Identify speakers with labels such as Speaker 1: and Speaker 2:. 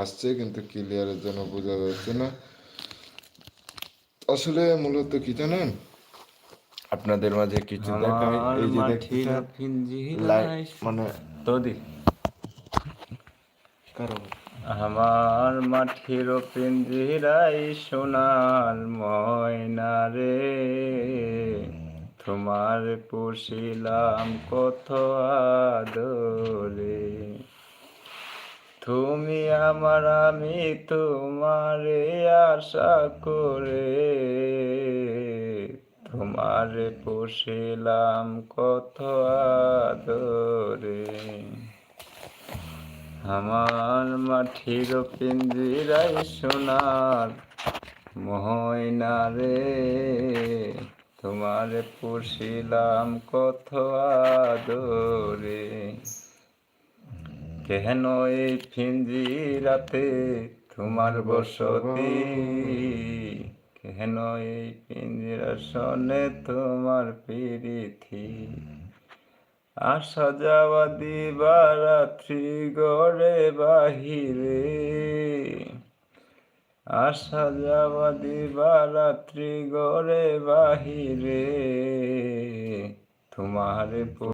Speaker 1: আসছে কিন্তু ক্লিয়ারের জন্য বোঝা যাচ্ছে না। আসলে মূলত কি জানেন, আপনাদের মাঝে কিছু দেখাই।
Speaker 2: আমার
Speaker 1: এই যে
Speaker 2: মাটির
Speaker 1: দেখতেছেন
Speaker 2: পিঞ্জিরায়
Speaker 1: মানে
Speaker 2: তদি
Speaker 1: কারণ
Speaker 2: আমার মাটির পিঞ্জিরায় সোনার ময়না রে, তোমার পুষিলাম কত আদরে। তুমি আমার, আমি তোমারে আশা করে, তোমারে পুষিলাম কত আদরে। আমার মাটির পিঞ্জিরায় সোনার ময়না রে, তোমারে পুষিলাম কত আদরে। কেন এই পিঞ্জিরাতে তোমার বসতি, কেন এই পিঞ্জিরা শোনে তোমার প্রীতি। আসা যাওয়া দিবারাত্রি গড়ে বাহিরে, আসা যাওয়া দিবারাত্রি গড়ে বাহিরে, তোমার